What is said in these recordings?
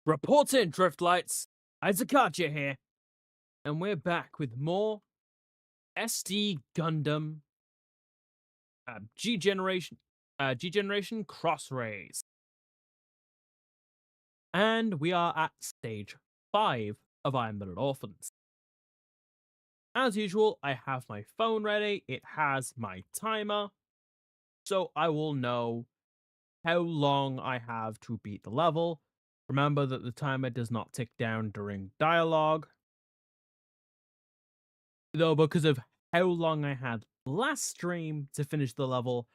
Report in, Driftlights. Izakacha here, and we're back with more SD Gundam G Generation Cross Rays, and we are at stage 5 of Iron Blooded Orphans. As usual, I have my phone ready. It has my timer, so I will know how long I have to beat the level. Remember that the timer does not tick down during dialogue, though, because of how long I had last stream to finish the level,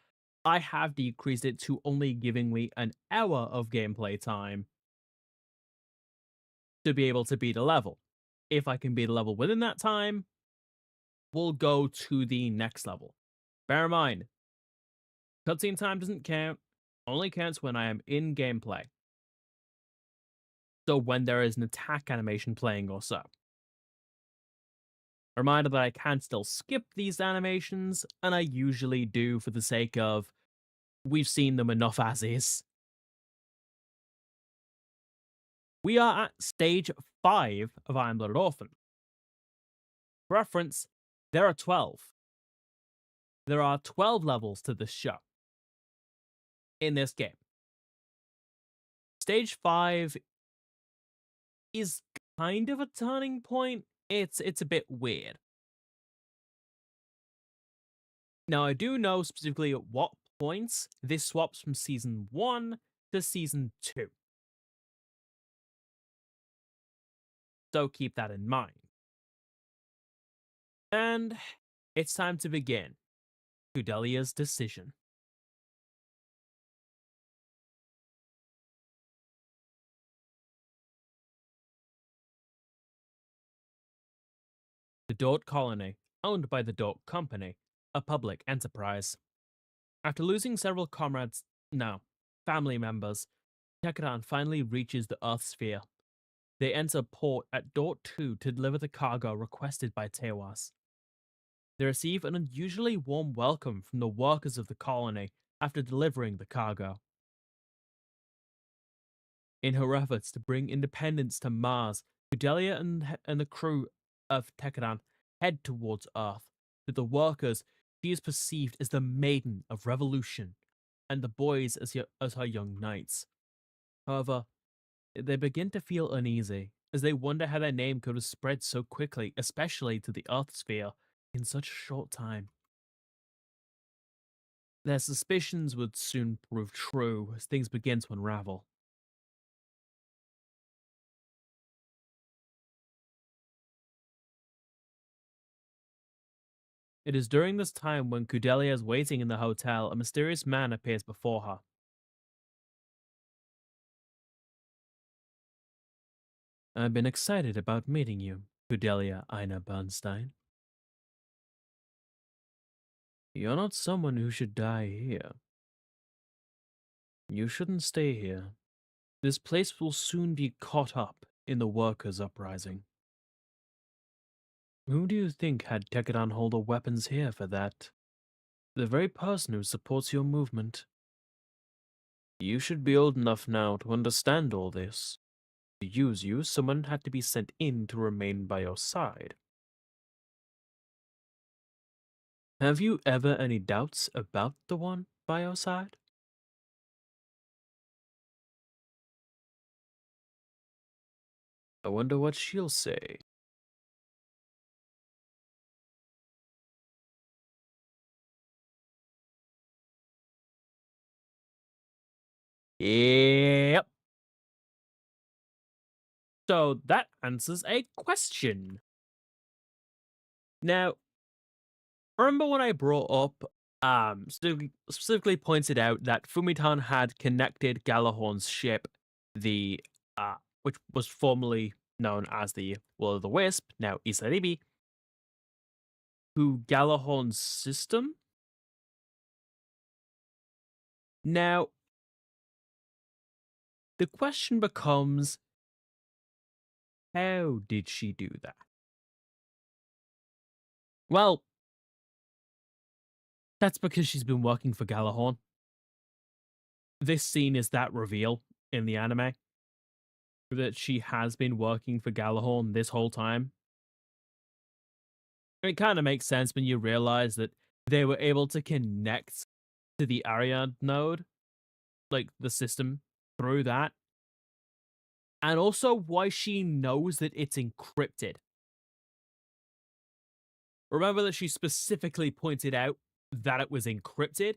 I have decreased it to only giving me an hour of gameplay time to be able to beat a level. If I can beat a level within that time, we'll go to the next level. Bear in mind, cutscene time doesn't count, only counts when I am in gameplay. So when there is an attack animation playing or so. A reminder that I can still skip these animations, and I usually do for the sake of we've seen them enough as is. We are at stage 5 of Iron Blooded Orphan. For reference, there are 12. There are 12 levels to this show in this game. Stage 5 is kind of a turning point. It's a bit weird. Now, I do know specifically at what points this swaps from Season 1 to Season 2. So keep that in mind. And it's time to begin Kudelia's decision. The Dort Colony, owned by the Dort Company, a public enterprise. After losing several family members, Tekkadan finally reaches the Earth sphere. They enter port at Dort 2 to deliver the cargo requested by Tewas. They receive an unusually warm welcome from the workers of the colony after delivering the cargo. In her efforts to bring independence to Mars, Kudelia and the crew of Tekkadan head towards Earth. To the workers, she is perceived as the maiden of revolution, and the boys as her young knights. However, they begin to feel uneasy, as they wonder how their name could have spread so quickly, especially to the Earth sphere, in such a short time. Their suspicions would soon prove true as things begin to unravel. It is during this time when Kudelia is waiting in the hotel, a mysterious man appears before her. I've been excited about meeting you, Kudelia Aina Bernstein. You're not someone who should die here. You shouldn't stay here. This place will soon be caught up in the workers' uprising. Who do you think had Tekkadan hold the weapons here for that? The very person who supports your movement. You should be old enough now to understand all this. To use you, someone had to be sent in to remain by your side. Have you ever any doubts about the one by your side? I wonder what she'll say. Yep. So that answers a question. Now, remember when I brought up, specifically pointed out that Fumitan had connected Gjallarhorn's ship, which was formerly known as the Will of the Wisp, now Isaribi, to Gjallarhorn's system? Now, the question becomes, how did she do that? Well, that's because she's been working for Gjallarhorn. This scene is that reveal in the anime. that she has been working for Gjallarhorn this whole time. It kind of makes sense when you realize that they were able to connect to the Ariad node, like the system, through that. And also why she knows that it's encrypted. Remember that she specifically pointed out that it was encrypted,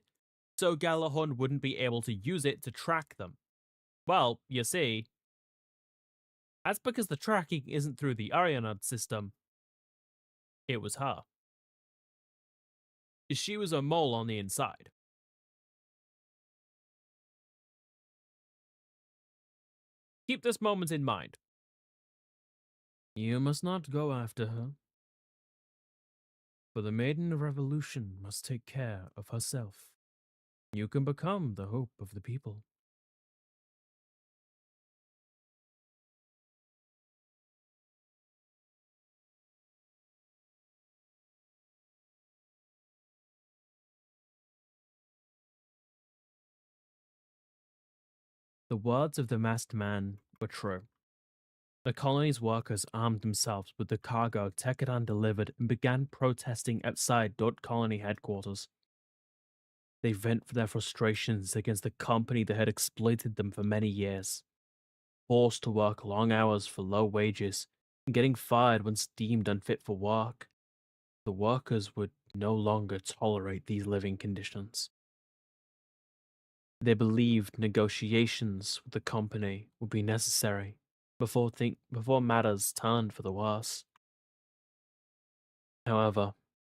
so Gjallarhorn wouldn't be able to use it to track them. Well, you see, that's because the tracking isn't through the Arianod system. It was her. She was a mole on the inside. Keep this moment in mind. You must not go after her, for the Maiden of Revolution must take care of herself. You can become the hope of the people. The words of the masked man were true. The colony's workers armed themselves with the cargo Tekkadan delivered and began protesting outside Dot Colony headquarters. They vent their frustrations against the company that had exploited them for many years, forced to work long hours for low wages, and getting fired once deemed unfit for work. The workers would no longer tolerate these living conditions. They believed negotiations with the company would be necessary before matters turned for the worse. However,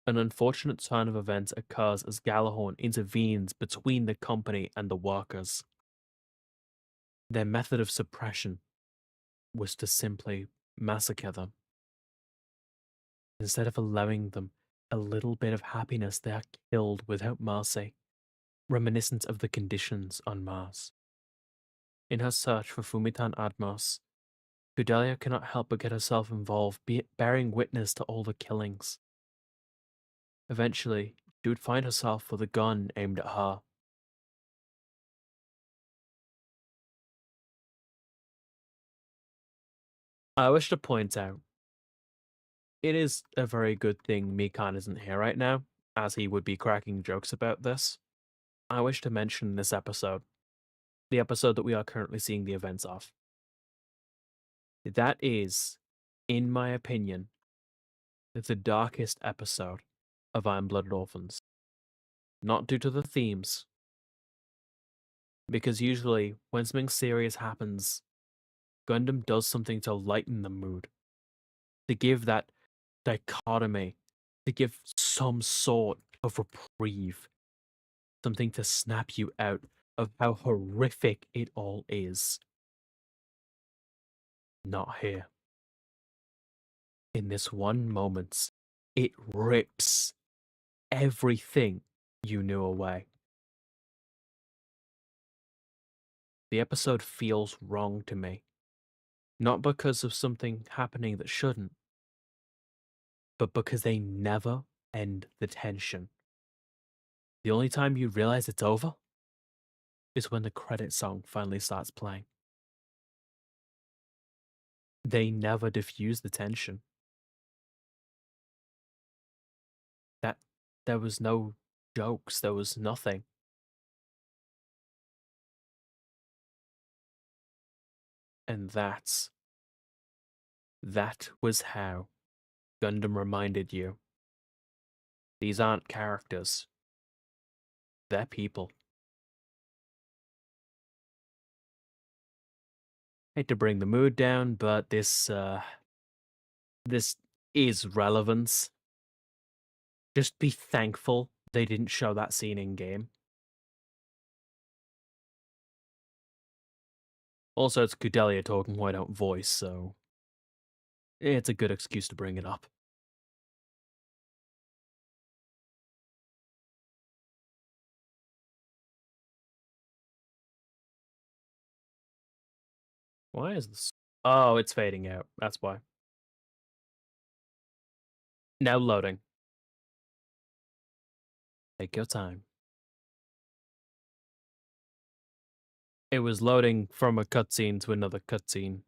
an unfortunate turn of events occurs as Gjallarhorn intervenes between the company and the workers. Their method of suppression was to simply massacre them. Instead of allowing them a little bit of happiness, they are killed without mercy, reminiscent of the conditions on Mars. In her search for Fumitan Admos, Kudelia cannot help but get herself involved, bearing witness to all the killings. Eventually, she would find herself with a gun aimed at her. I wish to point out, it is a very good thing Mikan isn't here right now, as he would be cracking jokes about this. I wish to mention this episode, the episode that we are currently seeing the events of. That is, in my opinion, the darkest episode of Iron Blooded Orphans. Not due to the themes, because usually when something serious happens, Gundam does something to lighten the mood, to give that dichotomy, to give some sort of reprieve, something to snap you out of how horrific it all is. Not here. In this one moment, it rips everything you knew away. The episode feels wrong to me. Not because of something happening that shouldn't, but because they never end the tension. The only time you realize it's over is when the credit song finally starts playing. They never diffuse the tension. That there was no jokes, there was nothing. And that was how Gundam reminded you. These aren't characters. They're people. Hate to bring the mood down, but this is relevance. Just be thankful they didn't show that scene in game. Also, it's Kudelia talking who I don't voice, so it's a good excuse to bring it up. Why is this? Oh, it's fading out. That's why. Now loading. Take your time. It was loading from a cutscene to another cutscene.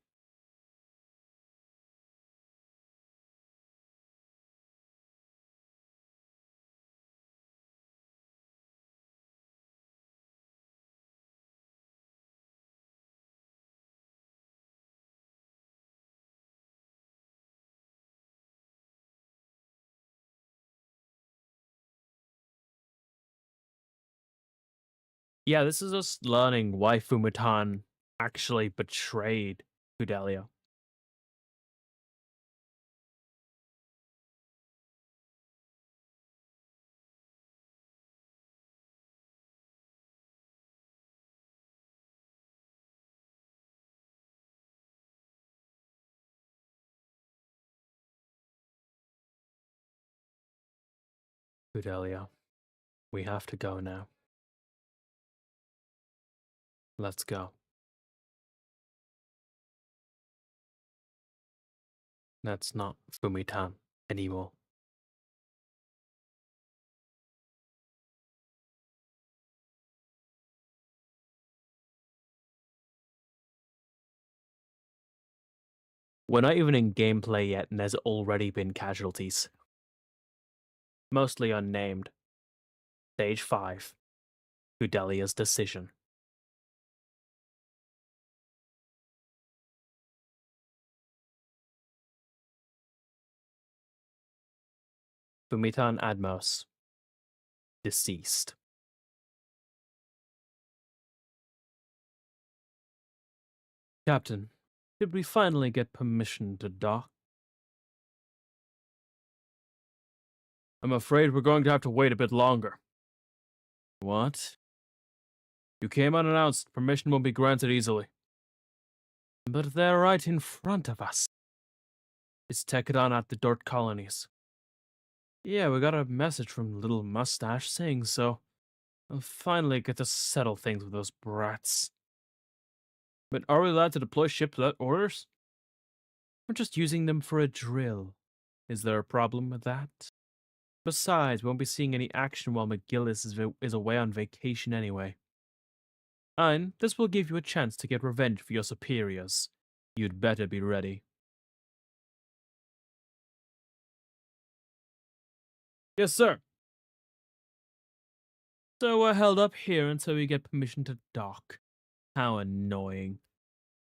Yeah, this is us learning why Fumitan actually betrayed Kudelia. Kudelia, we have to go now. Let's go. That's not Fumitan anymore. We're not even in gameplay yet, and there's already been casualties. Mostly unnamed. Stage 5. Kudelia's decision. Fumitan Admos. Deceased. Captain, did we finally get permission to dock? I'm afraid we're going to have to wait a bit longer. What? You came unannounced. Permission won't be granted easily. But they're right in front of us. It's Tekkadan at the Dirt Colonies. Yeah, we got a message from Little Mustache saying so. I'll finally get to settle things with those brats. But are we allowed to deploy ships without orders? We're just using them for a drill. Is there a problem with that? Besides, we won't be seeing any action while McGillis is away on vacation anyway. And this will give you a chance to get revenge for your superiors. You'd better be ready. Yes, sir. So we're held up here until we get permission to dock. How annoying.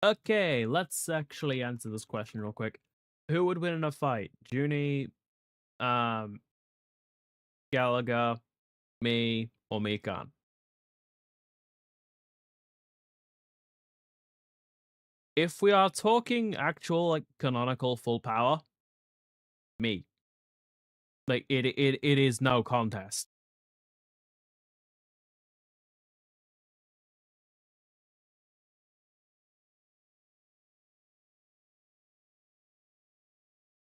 Okay, let's actually answer this question real quick. Who would win in a fight? Junie, um, Gallagher, me, or Mikan? If we are talking actual, like, canonical full power, me. Like, it is no contest.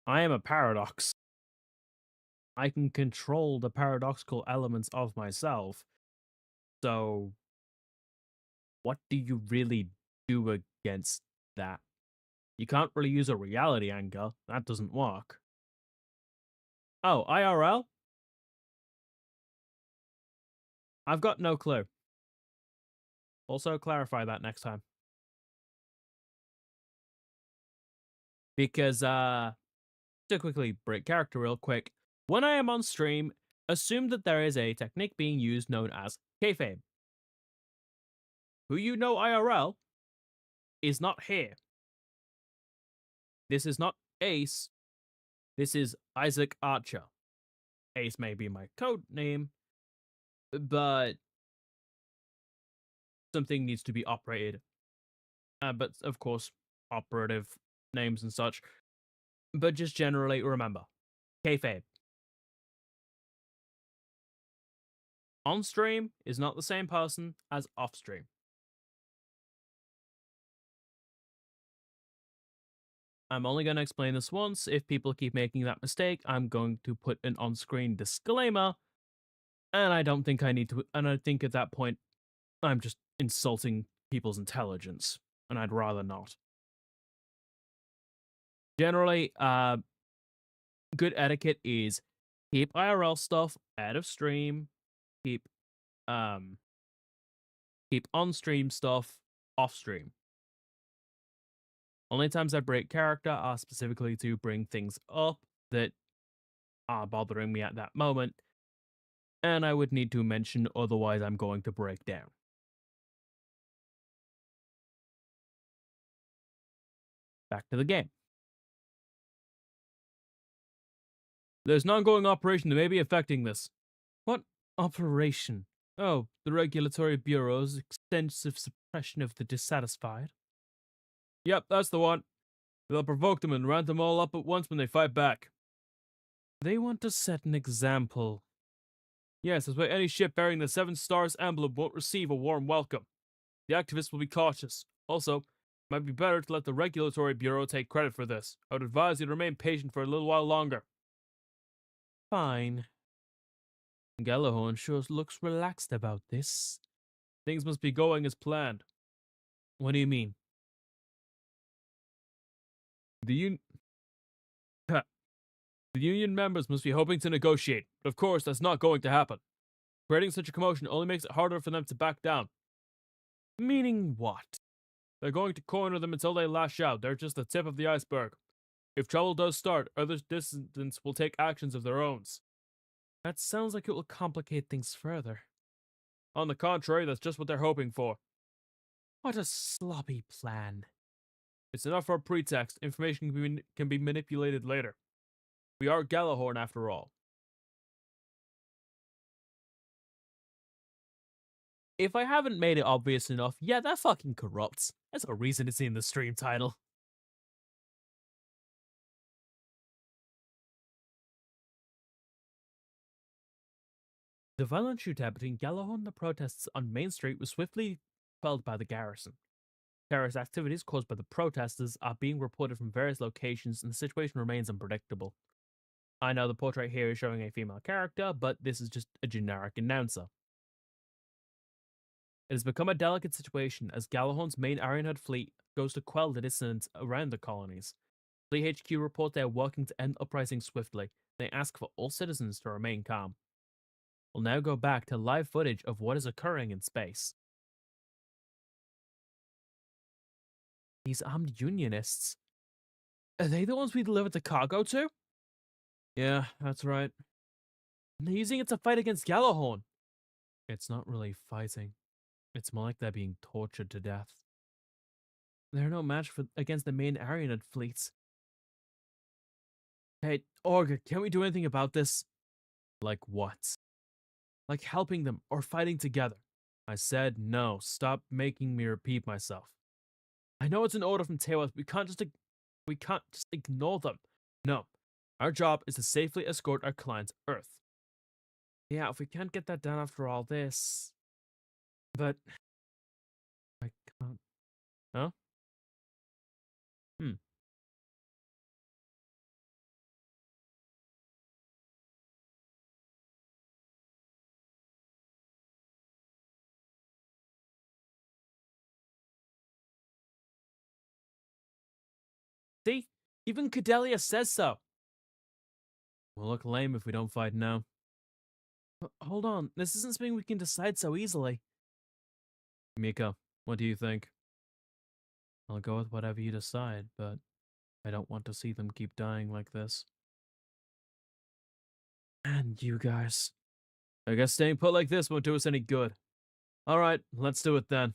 I am a paradox. I can control the paradoxical elements of myself. So, what do you really do against that? You can't really use a reality angle. That doesn't work. Oh, IRL? I've got no clue. Also, clarify that next time. Because, to quickly break character real quick, when I am on stream, assume that there is a technique being used known as kayfabe. Who you know IRL is not here. This is not Ace. This is Isaac Archer. Ace may be my code name, but something needs to be operated. But of course, operative names and such. But just generally remember, kayfabe. On stream is not the same person as off stream. I'm only going to explain this once. If people keep making that mistake, I'm going to put an on-screen disclaimer. And I don't think I need to. And I think at that point, I'm just insulting people's intelligence. And I'd rather not. Generally, good etiquette is keep IRL stuff out of stream. Keep um keep on-stream stuff off-stream. Only times I break character are specifically to bring things up that are bothering me at that moment, and I would need to mention, otherwise I'm going to break down. Back to the game. There's an ongoing operation that may be affecting this. What operation? Oh, the Regulatory Bureau's extensive suppression of the dissatisfied. Yep, that's the one. They'll provoke them and round them all up at once when they fight back. They want to set an example. Yes, that's why any ship bearing the Seven Stars emblem won't receive a warm welcome. The activists will be cautious. Also, it might be better to let the Regulatory Bureau take credit for this. I would advise you to remain patient for a little while longer. Fine. Gjallarhorn sure looks relaxed about this. Things must be going as planned. What do you mean? The un- the union members must be hoping to negotiate, but of course that's not going to happen. Creating such a commotion only makes it harder for them to back down. Meaning what? They're going to corner them until they lash out. They're just the tip of the iceberg. If trouble does start, other dissidents will take actions of their own. That sounds like it will complicate things further. On the contrary, that's just what they're hoping for. What a sloppy plan. It's enough for a pretext. Information can be manipulated later. We are Gjallarhorn after all. If I haven't made it obvious enough, yeah, that fucking corrupts. That's a reason it's in the stream title. The violent shootout between Gjallarhorn and the protests on Main Street was swiftly quelled by the garrison. Terrorist activities caused by the protesters are being reported from various locations, and the situation remains unpredictable. I know the portrait here is showing a female character, but this is just a generic announcer. It has become a delicate situation as Gjallarhorn's main Ironhead fleet goes to quell the dissidents around the colonies. Fleet HQ report they are working to end uprising swiftly. They ask for all citizens to remain calm. We'll now go back to live footage of what is occurring in space. These armed unionists. Are they the ones we delivered the cargo to? Yeah, that's right. And they're using it to fight against Gjallarhorn. It's not really fighting. It's more like they're being tortured to death. They're no match against the main Aryanid fleets. Hey, Orga, can we do anything about this? Like what? Like helping them or fighting together? I said no. Stop making me repeat myself. I know it's an order from Tewas. We can't just ignore them. No. Our job is to safely escort our clients Earth. Yeah, if we can't get that done after all this. But I can't. Huh? Hmm. See? Even Kudelia says so. We'll look lame if we don't fight now. Hold on, this isn't something we can decide so easily. Mika, what do you think? I'll go with whatever you decide, but I don't want to see them keep dying like this. And you guys. I guess staying put like this won't do us any good. Alright, let's do it then.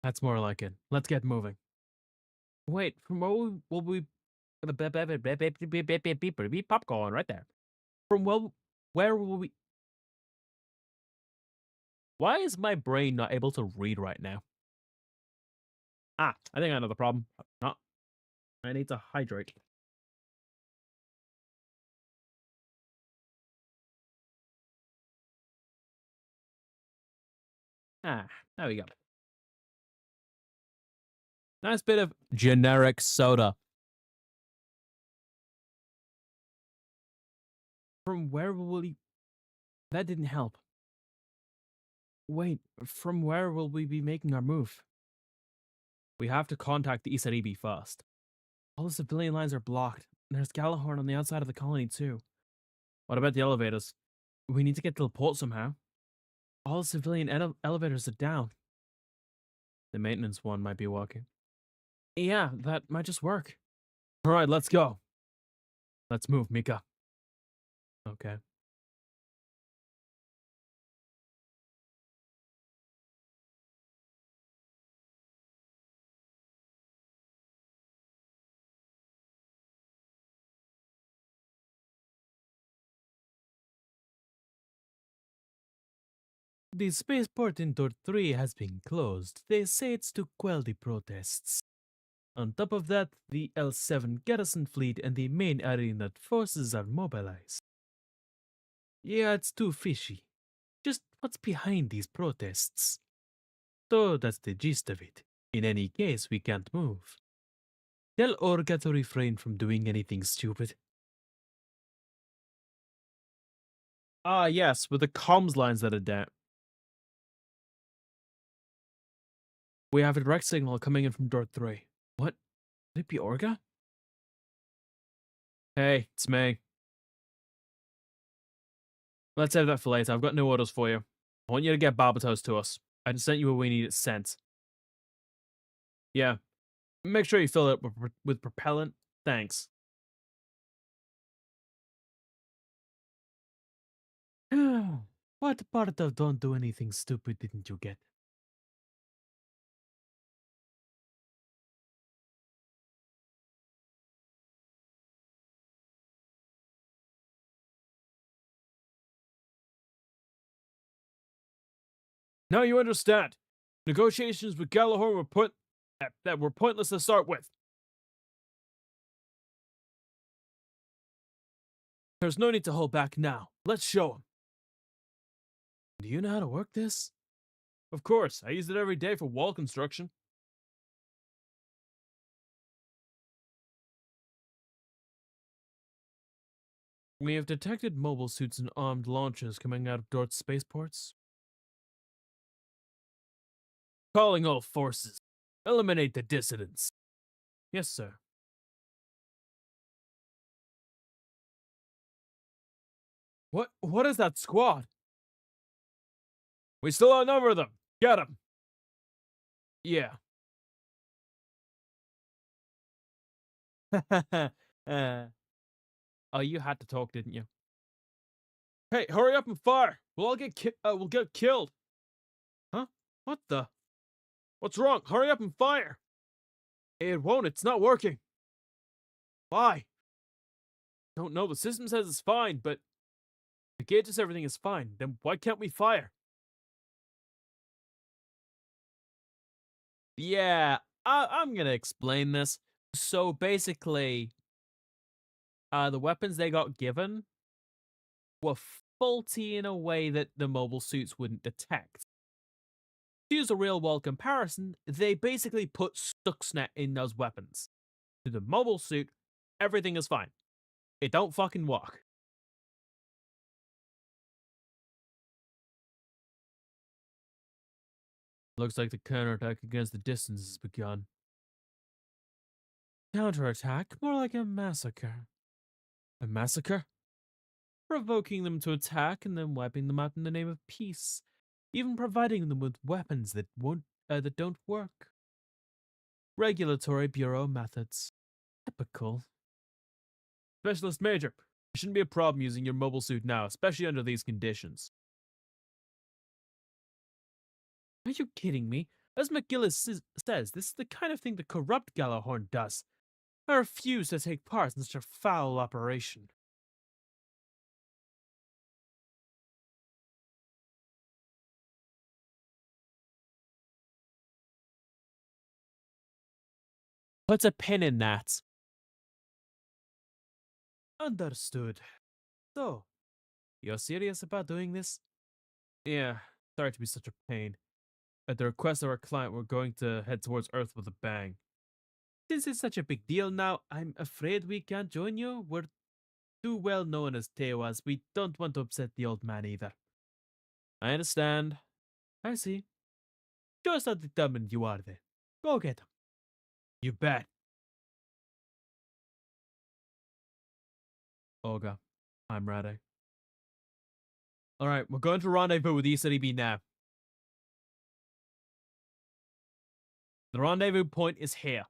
That's more like it. Let's get moving. Wait, from where will we popcorn right there. From where will we Why is my brain not able to read right now? Ah, I think I know the problem. No, I need to hydrate. Ah, there we go. Nice bit of generic soda. From where will we... That didn't help. Wait, from where will we be making our move? We have to contact the Isaribi first. All the civilian lines are blocked. There's Gjallarhorn on the outside of the colony too. What about the elevators? We need to get to the port somehow. All the civilian elevators are down. The maintenance one might be working. Yeah, that might just work. Alright, let's go. Let's move, Mika. Okay. The spaceport in Dort 3 has been closed. They say it's to quell the protests. On top of that, the L7 garrison fleet and the main arena forces are mobilized. Yeah, it's too fishy. Just what's behind these protests? So that's the gist of it. In any case, we can't move. Tell Orga to refrain from doing anything stupid. Ah, yes, with the comms lines that are down. We have a direct signal coming in from Dort 3. What? Could it be Orga? Hey, it's me. Let's save that for later. I've got new orders for you. I want you to get Barbatos to us. I just sent you where we need it sent. Yeah. Make sure you fill it with propellant. Thanks. What part of don't do anything stupid didn't you get? Now you understand. Negotiations with Gjallarhorn were pointless to start with. There's no need to hold back now. Let's show him. Do you know how to work this? Of course, I use it every day for wall construction. We have detected mobile suits and armed launchers coming out of Dort's spaceports. Calling all forces. Eliminate the dissidents. Yes, sir. What is that squad? We still outnumber them. Get them. Yeah. Oh, you had to talk, didn't you? Hey, hurry up and fire! We'll get killed. Huh? What the? What's wrong? Hurry up and fire! It won't. It's not working. Why? Don't know. The system says it's fine, but the gauges everything is fine. Then why can't we fire? Yeah, I'm gonna explain this. So basically, the weapons they got given were faulty in a way that the mobile suits wouldn't detect. To use a real world comparison, they basically put Stuxnet in those weapons. To the mobile suit, everything is fine. It don't fucking work. Looks like the counterattack against the distance has begun. Counterattack? More like a massacre. A massacre? Provoking them to attack and then wiping them out in the name of peace. Even providing them with weapons that don't work. Regulatory Bureau methods. Typical. Specialist Major, it shouldn't be a problem using your mobile suit now, especially under these conditions. Are you kidding me? As McGillis says, this is the kind of thing the corrupt Gjallarhorn does. I refuse to take part in such a foul operation. Puts a pin in that. Understood. So, you're serious about doing this? Yeah, sorry to be such a pain. At the request of our client, we're going to head towards Earth with a bang. Since it's such a big deal now, I'm afraid we can't join you. We're too well known as Tewas. We don't want to upset the old man either. I understand. I see. Show us how determined you are then. Go get him. You bet. Olga, I'm ready. Alright, we're going to rendezvous with ECDB now. The rendezvous point is here.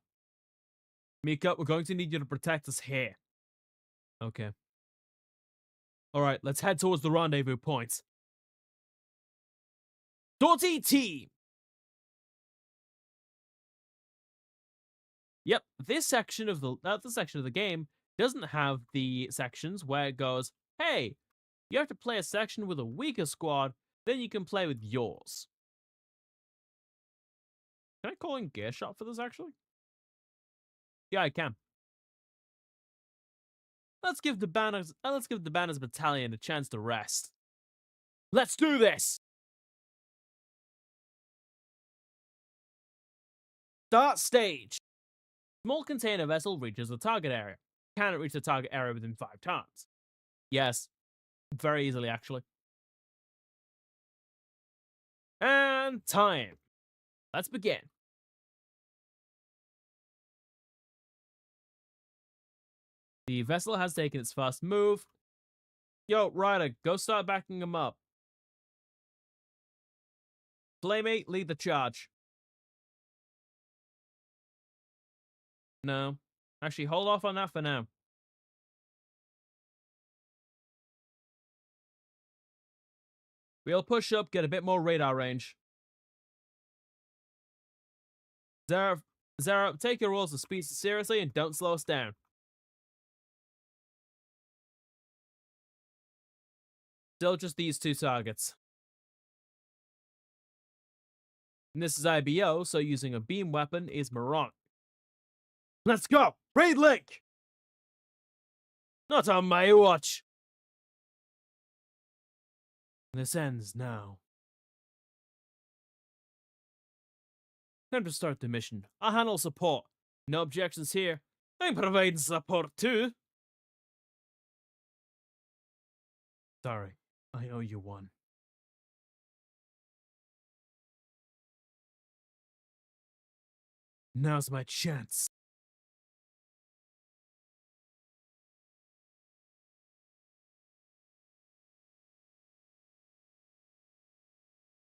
Mika, we're going to need you to protect us here. Okay. Alright, let's head towards the rendezvous point. Dirty Team! Yep, this section of the game doesn't have the sections where it goes, hey, you have to play a section with a weaker squad Then you can play with yours. Can I call in Gear Shot for this, actually? Yeah, I can. Let's give the Banners Battalion a chance to rest. Let's do this! Start stage! Small container vessel reaches the target area. Cannot reach the target area within 5 turns. Yes, very easily, actually. And time. Let's begin. The vessel has taken its first move. Yo, Ryder, go start backing him up. Playmate, lead the charge. No. Actually, hold off on that for now. We'll push up, get a bit more radar range. Zara, take your rules of speed seriously and don't slow us down. Still just these 2 targets. And this is IBO, so using a beam weapon is moronic. Let's go! Raid Link! Not on my watch! This ends now. Time to start the mission. I'll handle support. No objections here. I'm providing support too. Sorry, I owe you one. Now's my chance.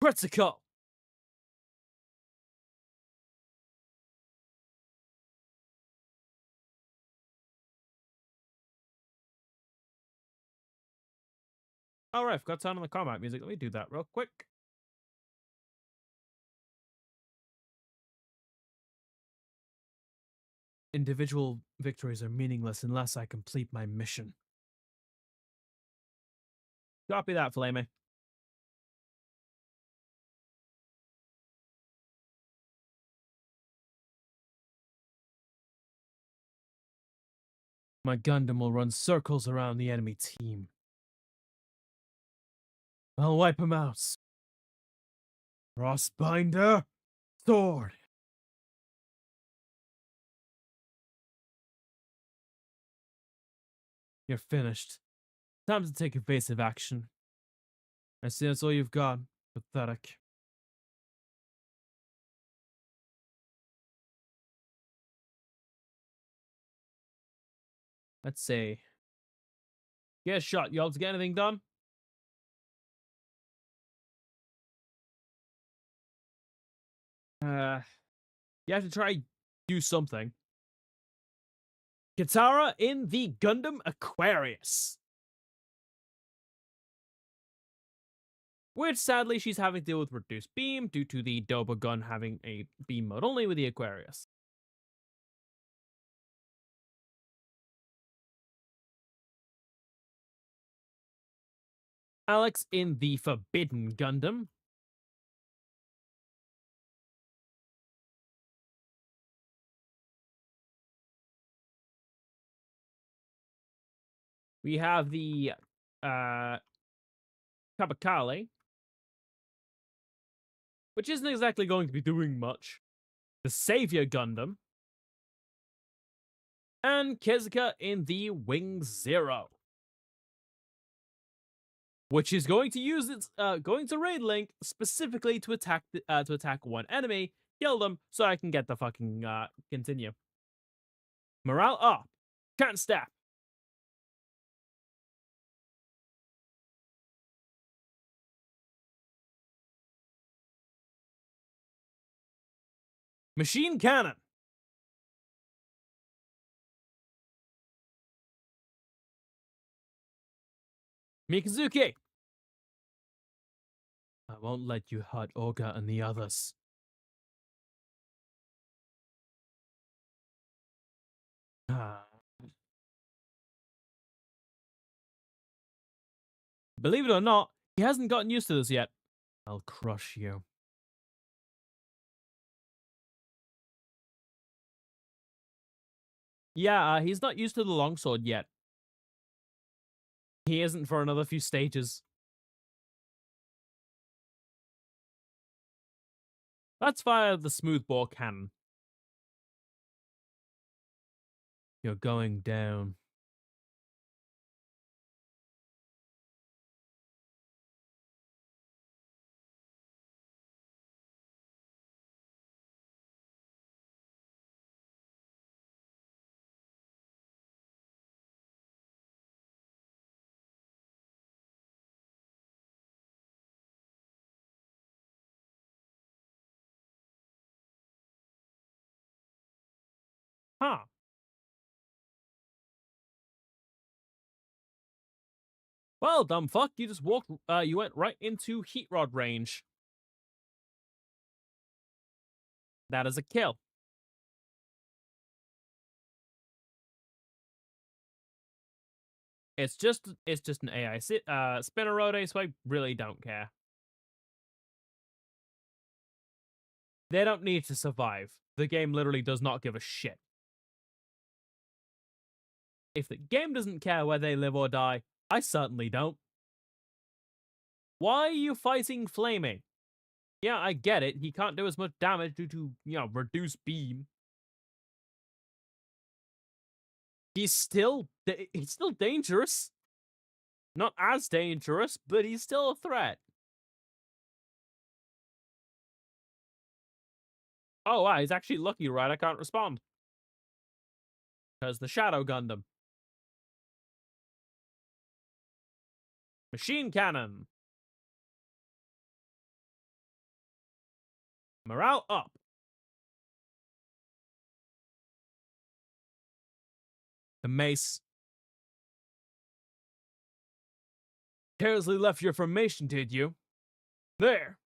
Critical! Alright, I've got time on the combat music. Let me do that real quick. Individual victories are meaningless unless I complete my mission. Copy that, Flame. My Gundam will run circles around the enemy team. I'll wipe him out. Crossbinder, sword. You're finished. Time to take evasive action. I see that's all you've got. Pathetic. Let's see. Get a shot. You able to get anything done? You have to try do something. Katara in the Gundam Aquarius. Which sadly she's having to deal with reduced beam due to the Doba gun having a beam mode only with the Aquarius. Alex in the Forbidden Gundam. We have the Kabakali, which isn't exactly going to be doing much. The Savior Gundam. And Kizuka in the Wing Zero, which is going to use its going to raid link specifically to attack one enemy, kill them, so I can get the fucking continue. Morale up. Can't stop. Machine cannon. Mikazuki. I won't let you hurt Olga and the others. Believe it or not, He hasn't gotten used to this yet. I'll crush you. Yeah, he's not used to the longsword yet. He isn't for another few stages. Let's fire the smoothbore cannon. You're going down. Huh. Well, dumb fuck, you just walked, you went right into heat rod range. That is a kill. It's just an AI spinner rotate, so I really don't care. They don't need to survive. The game literally does not give a shit. If the game doesn't care where they live or die, I certainly don't. Why are you fighting Flaming? Yeah, I get it. He can't do as much damage due to, reduced beam. He's still dangerous. Not as dangerous, but he's still a threat. Oh, wow, he's actually lucky, right? I can't respond. Because the Shadow Gundam. Machine Cannon. Morale up. The mace. Carelessly left your formation, did you? There.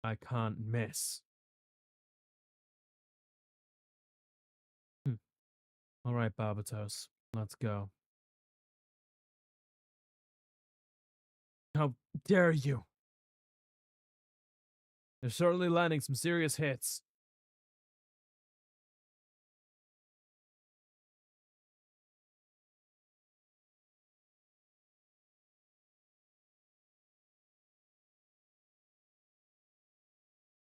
I can't miss. All right, Barbatos. Let's go. How dare you? They're certainly landing some serious hits.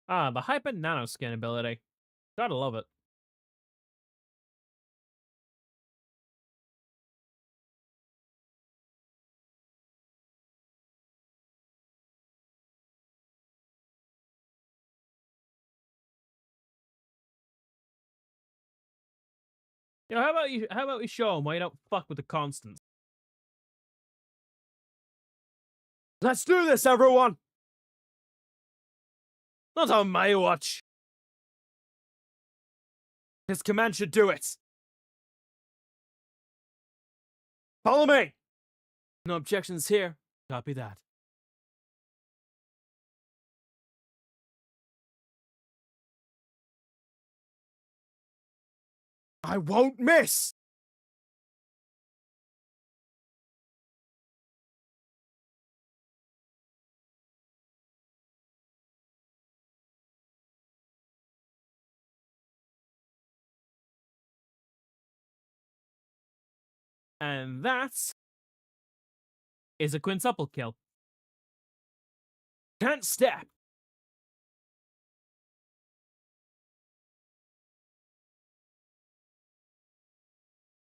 Ah, the Hyper Nanoskin ability. Gotta love it. How about we show them why you don't fuck with the constants? Let's do this, everyone! Not on my watch. His command should do it. Follow me! No objections here. Copy that. I won't miss! And that is a quintuple kill. Can't step.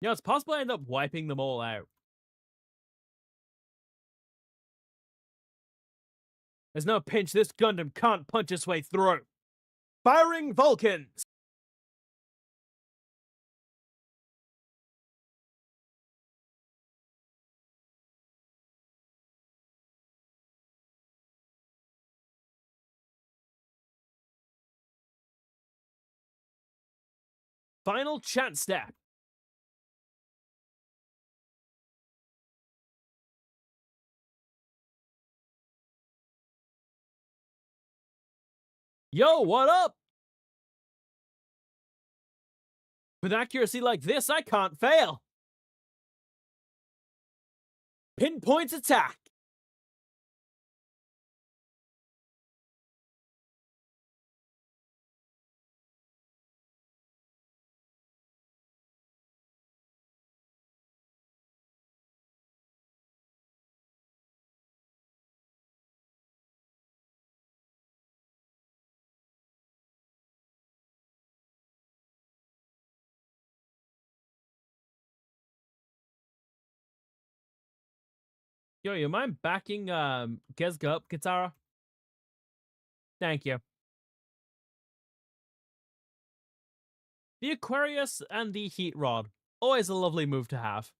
It's possible I end up wiping them all out. There's no pinch this Gundam can't punch its way through. Firing Vulcans! Final chance step. Yo, what up? With accuracy like this, I can't fail. Pinpoint attack. Yo, you mind backing Gezga up, Katara? Thank you. The Aquarius and the Heat Rod. Always a lovely move to have.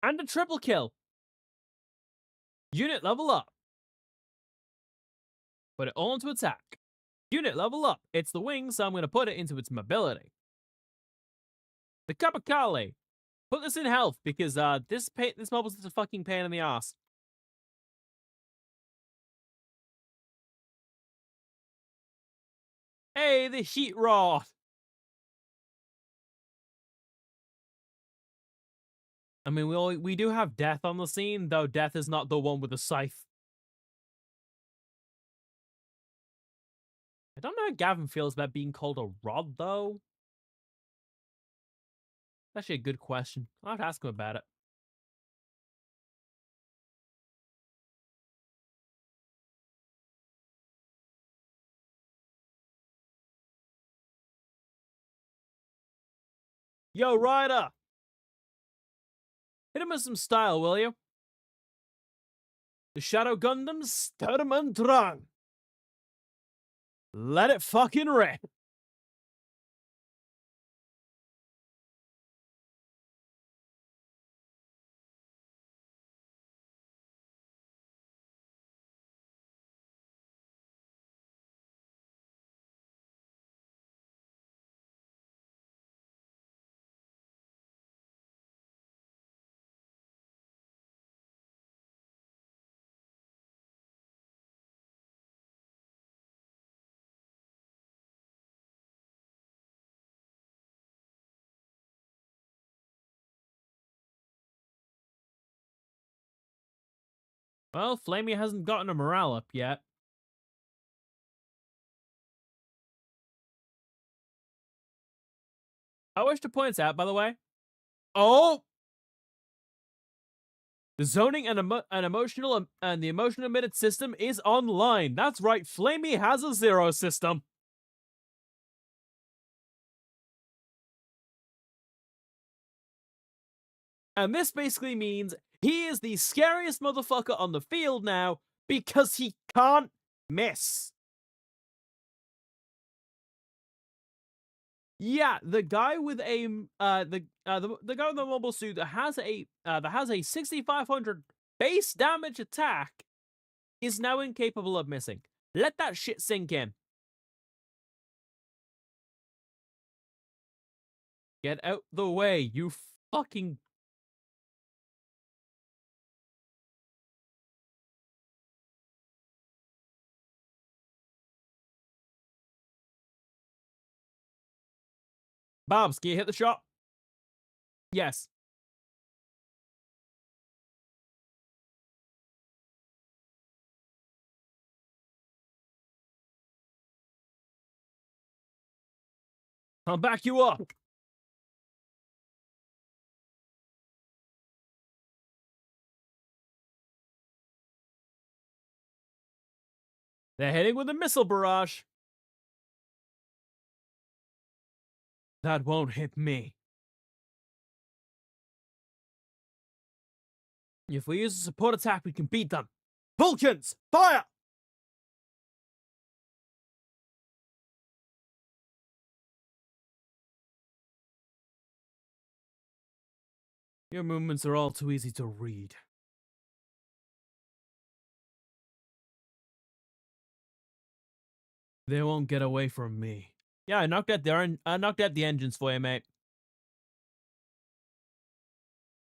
And a triple kill. Unit level up. Put it all into attack. Unit level up. It's the wing, so I'm going to put it into its mobility. The Kapakali. Put this in health because this mob is a fucking pain in the ass. Hey, the Heat Rod. I mean, we do have Death on the scene, though Death is not the one with the scythe. I don't know how Gavin feels about being called a rod, though. That's actually a good question. I'll have to ask him about it. Yo, Ryder! Hit him with some style, will you? The Shadow Gundam Sturm und Drang. Let it fucking rip. Well, Flamey hasn't gotten a morale up yet. I wish to point out, by the way. Oh! The zoning and the emotional emitted system is online. That's right, Flamey has a zero system. And this basically means he is the scariest motherfucker on the field now because he can't miss. Yeah, the guy with a the guy with the mobile suit that has a 6500 base damage attack is now incapable of missing. Let that shit sink in. Get out the way, you fucking. Bobs, can you hit the shot? Yes. I'll back you up. They're hitting with a missile barrage. That won't hit me. If we use a support attack, we can beat them. Vulcans, fire! Your movements are all too easy to read. They won't get away from me. Yeah, I knocked out the engines for you, mate.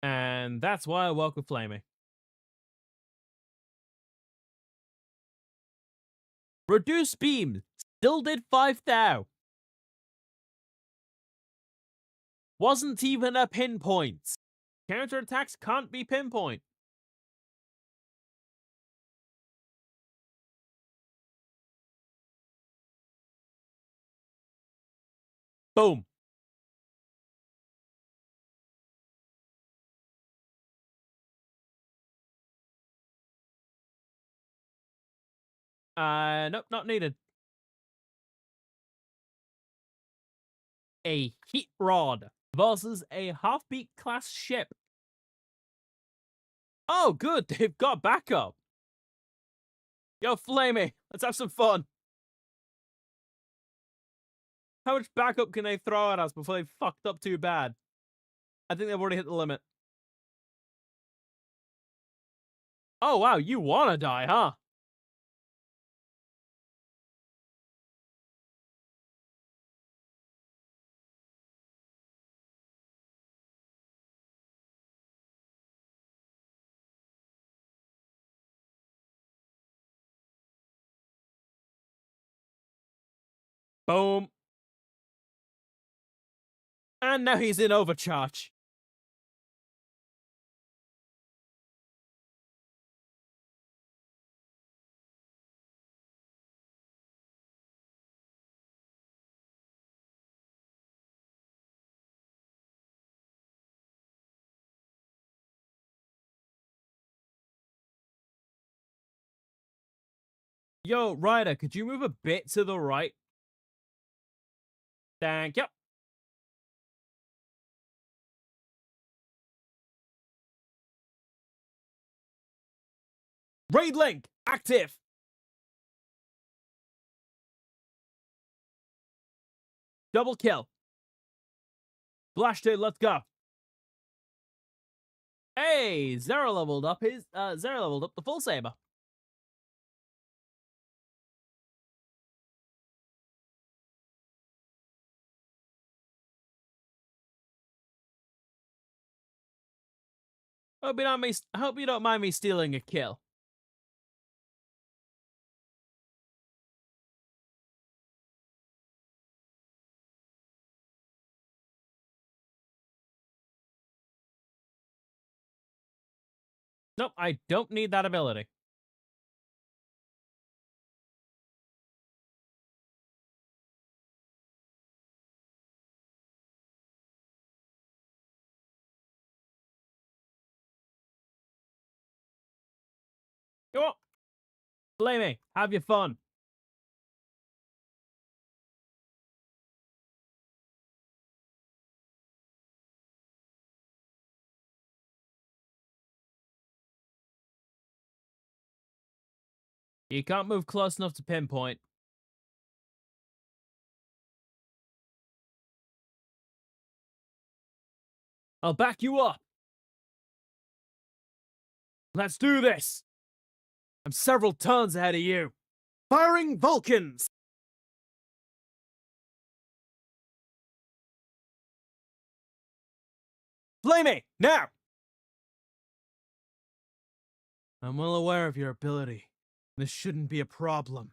And that's why I walk with Flamey. Reduce beam. Still did 5,000. Wasn't even a pinpoint. Counterattacks can't be pinpoint. Boom. Nope, not needed. A heat rod versus a half-beat class ship. Oh, good, they've got backup. Yo, Flamey, let's have some fun. How much backup can they throw at us before they fucked up too bad? I think they've already hit the limit. Oh, wow, you wanna die, huh? Boom. And now he's in overcharge. Yo, Ryder, could you move a bit to the right? Thank you. Raid link active. Double kill. Blashtail, let's go. Hey, Zero leveled up the full saber. Hope you don't mind me stealing a kill. Nope, I don't need that ability. Go on. Blame me. Have your fun. You can't move close enough to pinpoint. I'll back you up. Let's do this. I'm several turns ahead of you. Firing Vulcans. Flame me, now! I'm well aware of your ability. This shouldn't be a problem.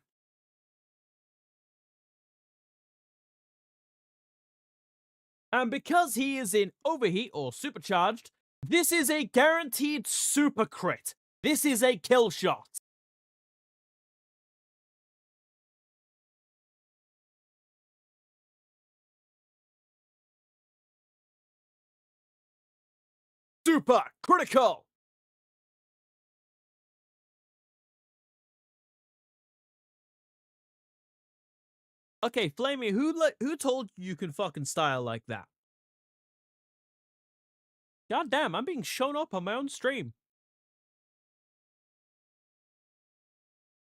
And because he is in overheat or supercharged, this is a guaranteed super crit. This is a kill shot. Super critical. Okay, Flamey, who told you can fucking style like that? God damn, I'm being shown up on my own stream.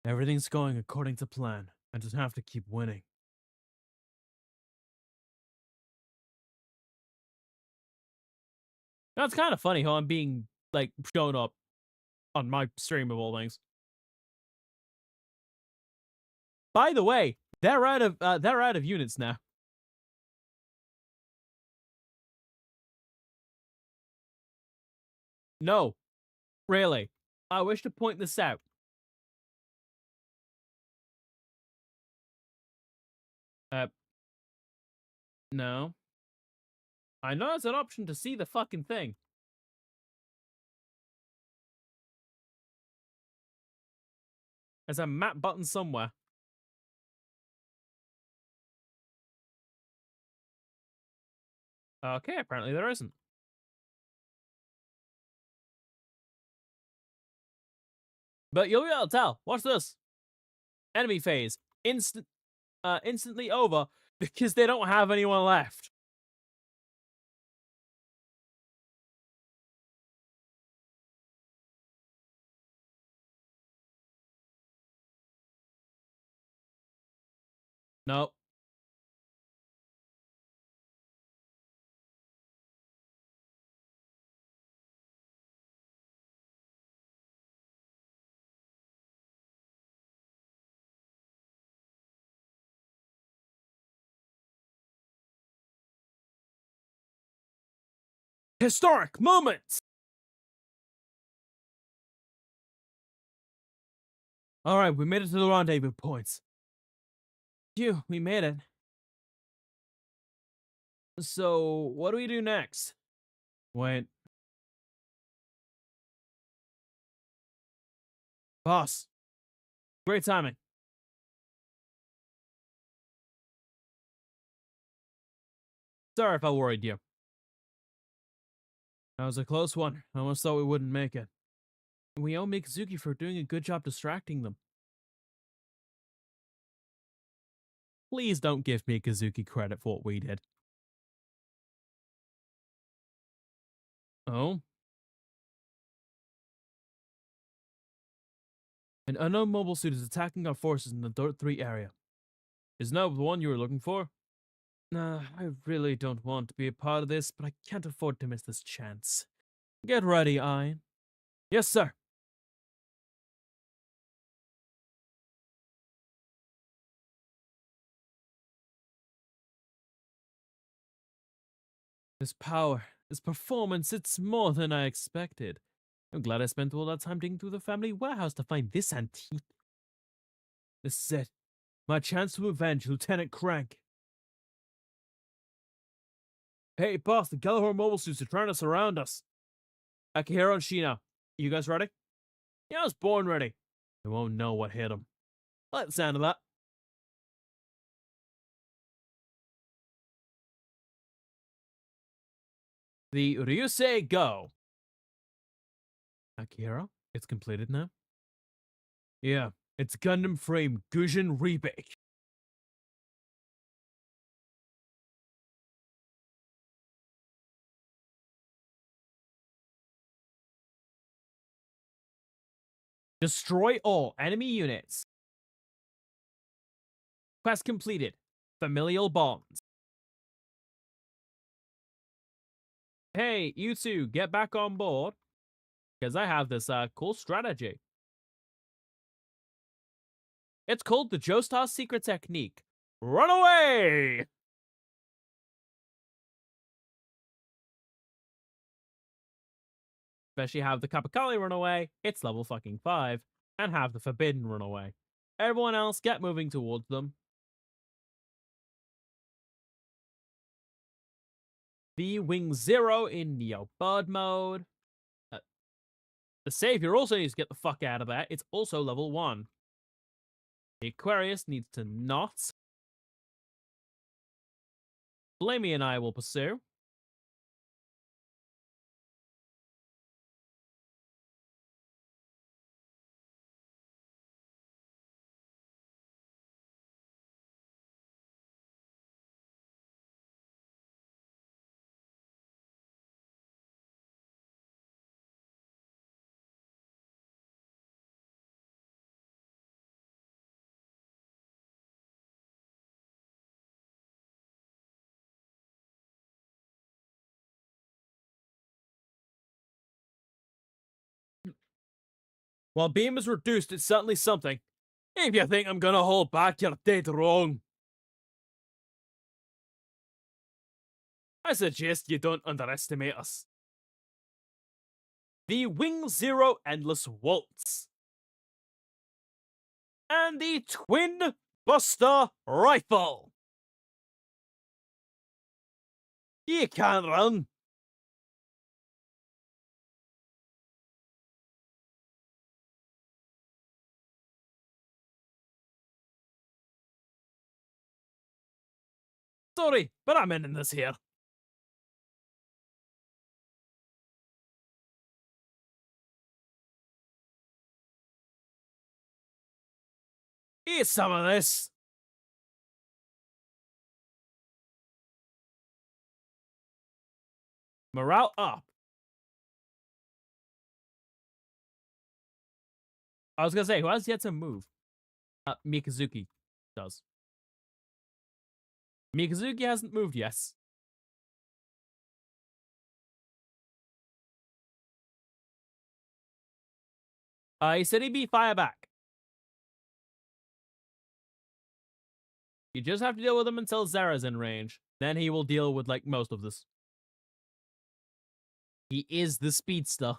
Everything's going according to plan. I just have to keep winning. Now, it's kind of funny how I'm being, like, shown up on my stream of all things. By the way, they're out of units now. No, really. I wish to point this out. Uh, no. I know it's an option to see the fucking thing. There's a map button somewhere. Okay, apparently there isn't. But you'll be able to tell. Watch this. Enemy phase. Instantly over because they don't have anyone left. Nope. Historic moments! Alright, we made it to the rendezvous points. Phew, we made it. So, what do we do next? Wait. Boss. Great timing. Sorry if I worried you. That was a close one. I almost thought we wouldn't make it. We owe Mikazuki for doing a good job distracting them. Please don't give Mikazuki credit for what we did. Oh? An unknown mobile suit is attacking our forces in the Dirt 3 area. Isn't that the one you were looking for? Nah, I really don't want to be a part of this, but I can't afford to miss this chance. Get ready, Ian. Yes, sir. This power, this performance, it's more than I expected. I'm glad I spent all that time digging through the family warehouse to find this antique. This is it. My chance to avenge Lieutenant Crank. Hey, boss, the Gjallarhorn mobile suits are trying to surround us. Akihiro and Shina, you guys ready? Yeah, I was born ready. They won't know what hit them. I like the sound of that. The Ryusei Go. Akihiro, it's completed now? Yeah, it's Gundam frame Gujin Rebake. Destroy all enemy units. Quest completed. Familial bonds. Hey, you two, get back on board. Because I have this cool strategy. It's called the Joestar Secret Technique. Run away! Especially have the Kapakali run away, it's level fucking 5, and have the Forbidden run away. Everyone else get moving towards them. The Wing Zero in Neo Bird mode. The Savior also needs to get the fuck out of there. It's also level 1. The Aquarius needs to not. Blamey and I will pursue. While beam is reduced, it's certainly something. If you think I'm gonna hold back, you're dead wrong. I suggest you don't underestimate us. The Wing Zero Endless Waltz. And the Twin Buster Rifle. You can't run. Sorry, but I'm in this here. Eat some of this. Morale up. I was gonna say, who has yet to move? Mikazuki does. Mikazuki hasn't moved yet. He said he'd be fire back. You just have to deal with him until Zera's in range. Then he will deal with, like, most of this. He is the speedster.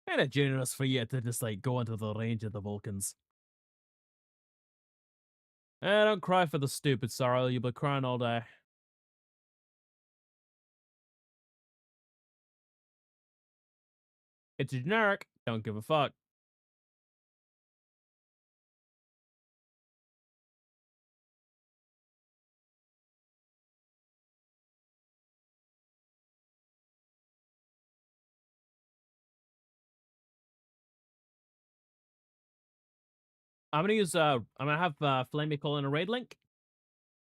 Kinda generous for you to just, like, go into the range of the Vulcans. Don't cry for the stupid, Sorrel. You'll be crying all day. It's generic. Don't give a fuck. I'm gonna use, I'm gonna have, Flamey call in a raid link.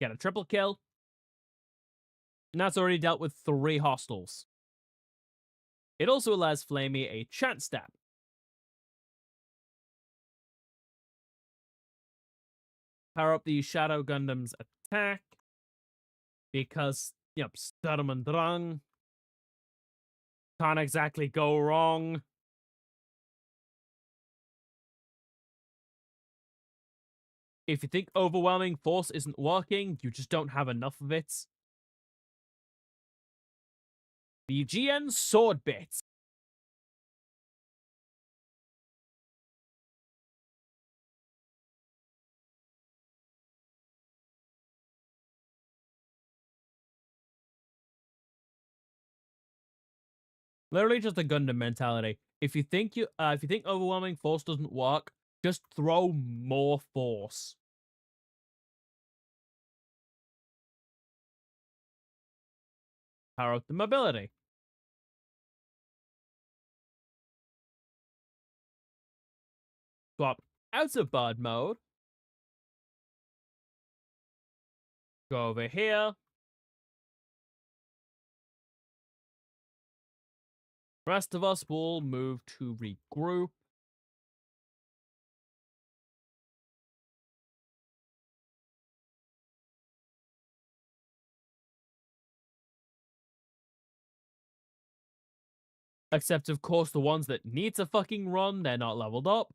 Get a triple kill. And that's already dealt with 3 hostiles. It also allows Flamey a chance stab. Power up the Shadow Gundam's attack. Because, yep, Sturm and Drang. Can't exactly go wrong. If you think overwhelming force isn't working, you just don't have enough of it. The GN sword bit. Literally just a Gundam mentality. If you think overwhelming force doesn't work, just throw more force. Power up the mobility. Swap out of bird mode. Go over here. The rest of us will move to regroup. Except, of course, the ones that need to fucking run, they're not leveled up.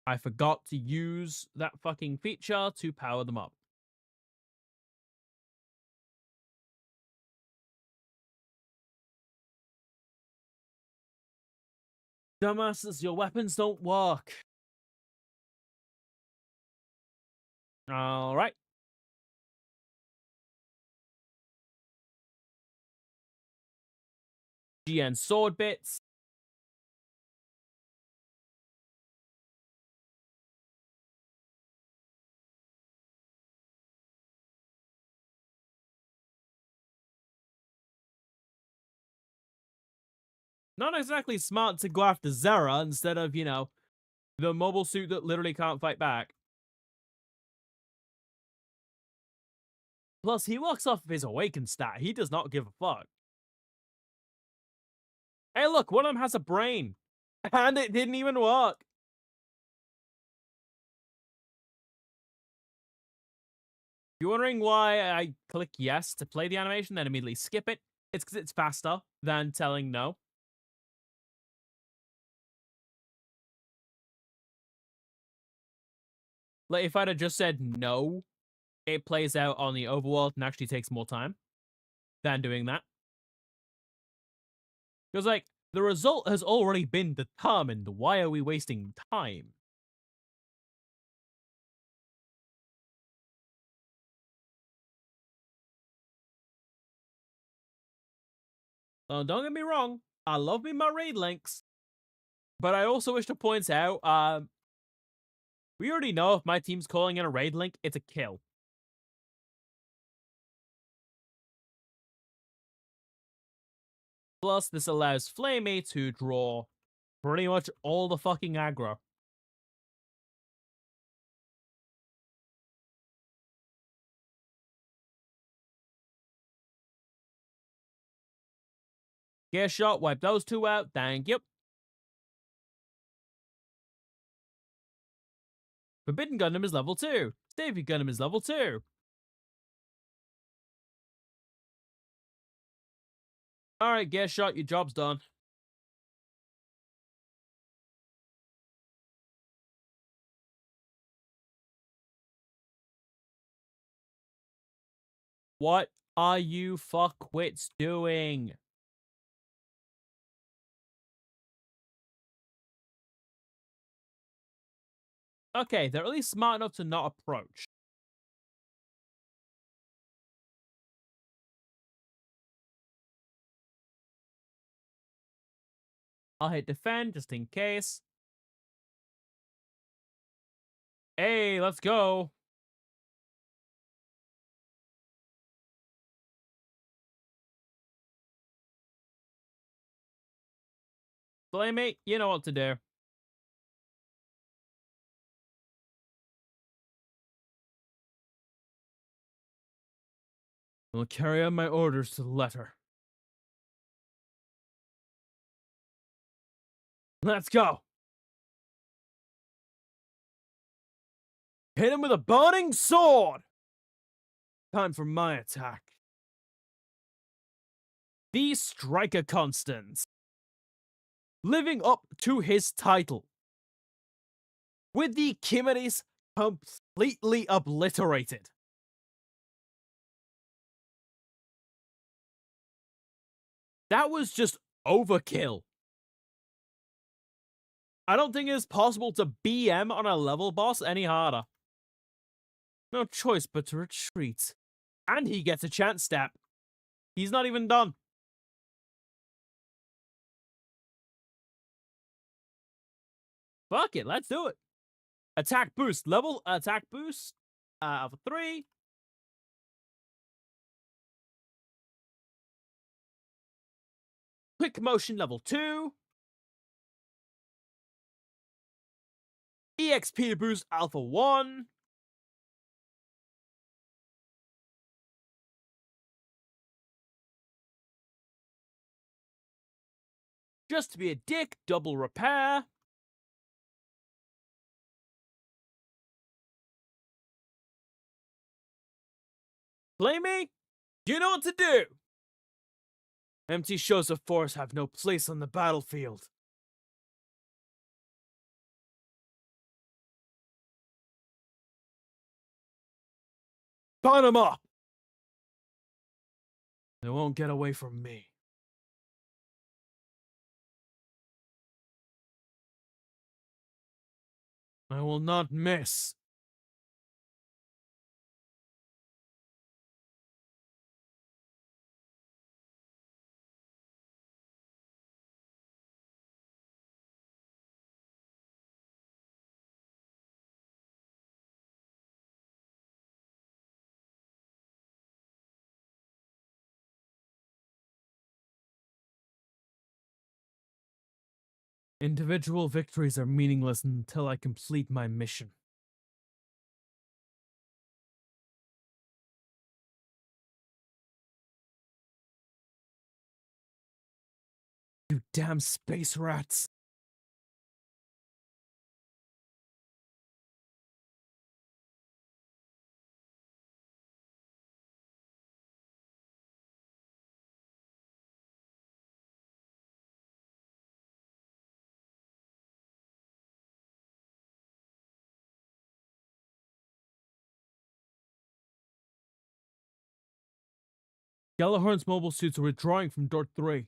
I forgot to use that fucking feature to power them up. Dumbasses, your weapons don't work. Alright. GN sword bits. Not exactly smart to go after Zera instead of, you know, the mobile suit that literally can't fight back. Plus, he works off of his awakened stat. He does not give a fuck. Hey, look, one of them has a brain. And it didn't even work. If you're wondering why I click yes to play the animation, then immediately skip it, it's because it's faster than telling no. Like, if I'd have just said no, it plays out on the overworld and actually takes more time than doing that. Because, like, the result has already been determined. Why are we wasting time? Don't get me wrong, I love me my raid links, but I also wish to point out, we already know if my team's calling in a raid link, it's a kill. Plus, this allows Flamey to draw pretty much all the fucking aggro. Gear shot, wipe those two out, thank you. Forbidden Gundam is level 2. Stavy Gundam is level 2. Alright, gear shot, your job's done. What are you fuckwits doing? Okay, they're at least smart enough to not approach. I'll hit defend just in case. Hey, let's go. Playmate, you know what to do. I'll carry out my orders to the letter. Let's go. Hit him with a burning sword. Time for my attack. The Striker Constance. Living up to his title. With the Kimeris completely obliterated. That was just overkill. I don't think it's possible to BM on a level boss any harder. No choice but to retreat. And he gets a chance step. He's not even done. Fuck it, let's do it. Attack boost, level attack boost. Alpha 3. Quick motion level 2. EXP boost alpha 1. Just to be a dick, double repair. Play me? You know what to do! Empty shows of force have no place on the battlefield. Burn them up! They won't get away from me. I will not miss. Individual victories are meaningless until I complete my mission. You damn space rats. Gjallarhorn's mobile suits are withdrawing from Dort 3.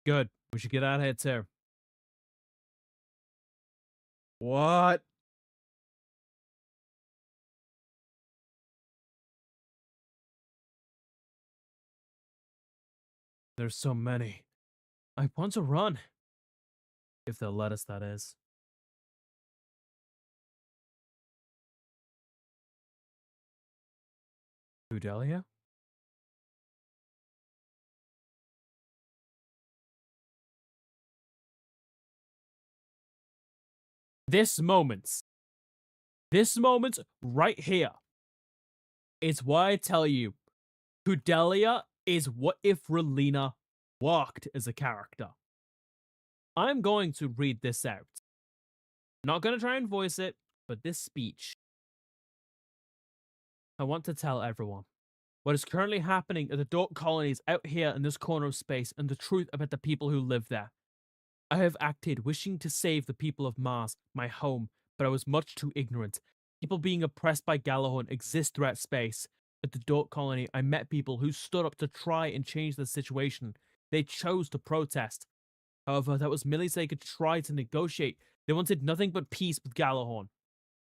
Good. We should get out of here too. What? There's so many. I want to run. If they'll let us, that is. Kudelia? This moment, this moment right here is why I tell you, Kudelia is what if Relina walked as a character. I'm going to read this out. Not going to try and voice it, but this speech. I want to tell everyone what is currently happening at the Dork colonies out here in this corner of space and the truth about the people who live there. I have acted wishing to save the people of Mars, my home, but I was much too ignorant. People being oppressed by Gjallarhorn exist throughout space. At the Dork colony, I met people who stood up to try and change the situation. They chose to protest. However, that was merely so they could try to negotiate. They wanted nothing but peace with Gjallarhorn.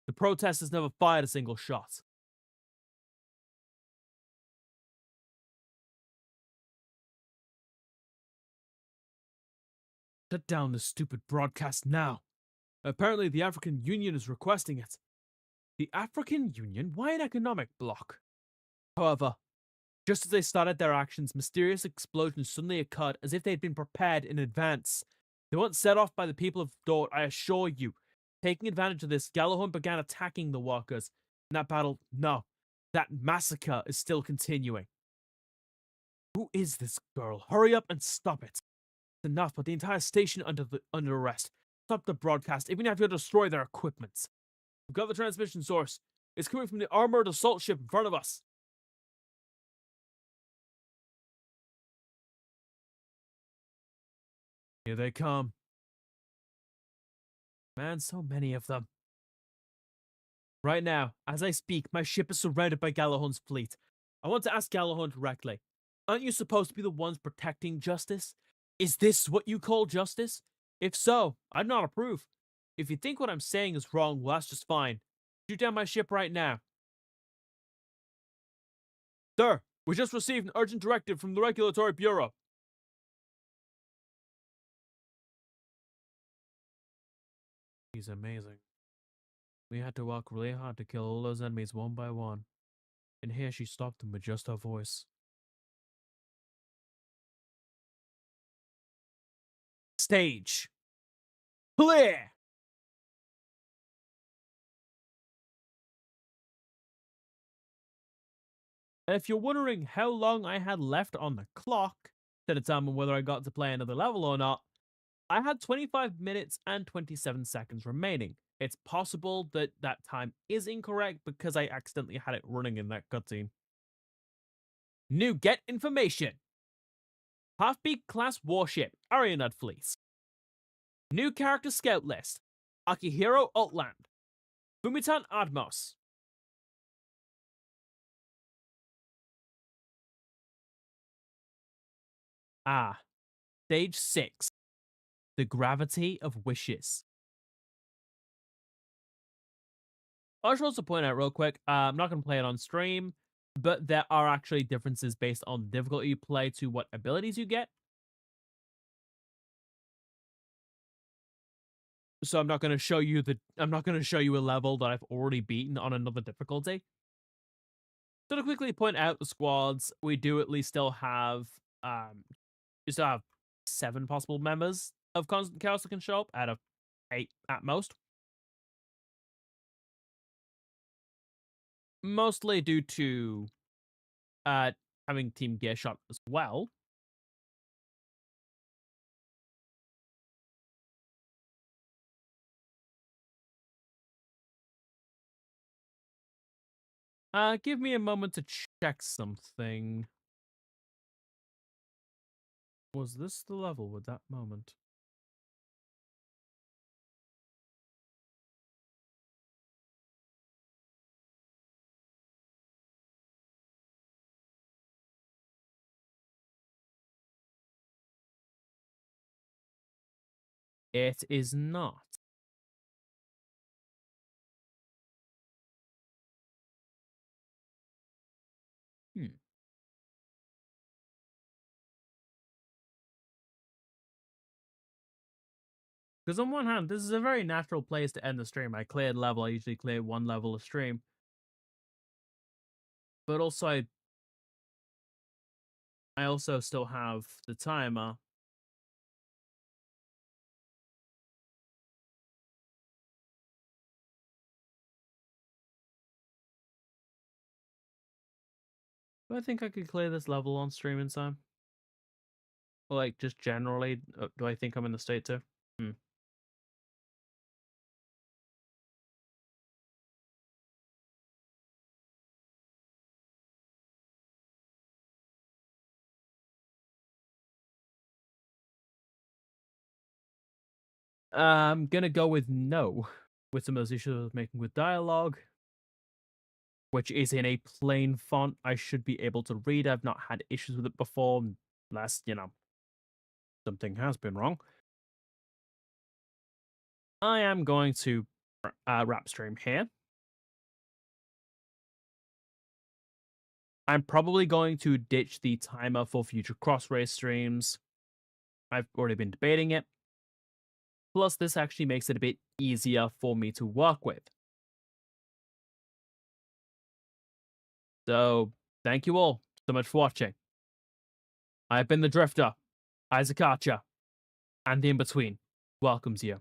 The protesters never fired a single shot. Shut down this stupid broadcast now. Apparently, the African Union is requesting it. The African Union? Why an economic bloc? However, just as they started their actions, mysterious explosions suddenly occurred as if they had been prepared in advance. They weren't set off by the people of Dort, I assure you. Taking advantage of this, Gjallarhorn began attacking the workers. In that battle, no. That massacre is still continuing. Who is this girl? Hurry up and stop it. It's enough, put the entire station under arrest. Stop the broadcast, even if you have to destroy their equipment. We've got the transmission source. It's coming from the armored assault ship in front of us. Here they come. Man, so many of them. Right now, as I speak, my ship is surrounded by Gjallarhorn's fleet. I want to ask Gjallarhorn directly. Aren't you supposed to be the ones protecting justice? Is this what you call justice? If so, I'd not approve. If you think what I'm saying is wrong, well, that's just fine. Shoot down my ship right now. Sir, we just received an urgent directive from the Regulatory Bureau. He's amazing. We had to work really hard to kill all those enemies one by one. And here she stopped them with just her voice. Stage. Clear! And if you're wondering how long I had left on the clock to determine whether I got to play another level or not, I had 25 minutes and 27 seconds remaining. It's possible that that time is incorrect because I accidentally had it running in that cutscene. New get information. Half-beat class warship, Arianad Fleet. New character scout list. Akihiro Altland. Fumitan Admos. Ah, Stage 6. The Gravity of Wishes. I should also point out real quick, I'm not going to play it on stream, but there are actually differences based on the difficulty you play to what abilities you get. So I'm not going to show you a level that I've already beaten on another difficulty. So to quickly point out the squads, we do at least still have you still have 7 possible members of Constant Chaos that can show up out of 8 at most. Mostly due to having Team Gear Shot as well. Give me a moment to check something. Was this the level with that moment? It is not. Hmm. Because on one hand, this is a very natural place to end the stream. I cleared level. I usually clear one level a stream. But also, I also still have the timer. Do I think I could clear this level on stream in time? Or like just generally, do I think I'm in the state to? Hmm. I'm gonna go with no. With some of those issues I was making with dialogue, which is in a plain font I should be able to read. I've not had issues with it before, unless, something has been wrong. I am going to wrap stream here. I'm probably going to ditch the timer for future cross race streams. I've already been debating it. Plus, this actually makes it a bit easier for me to work with. So, thank you all so much for watching. I've been the Drifter, Isaac Archer, and the In-Between welcomes you.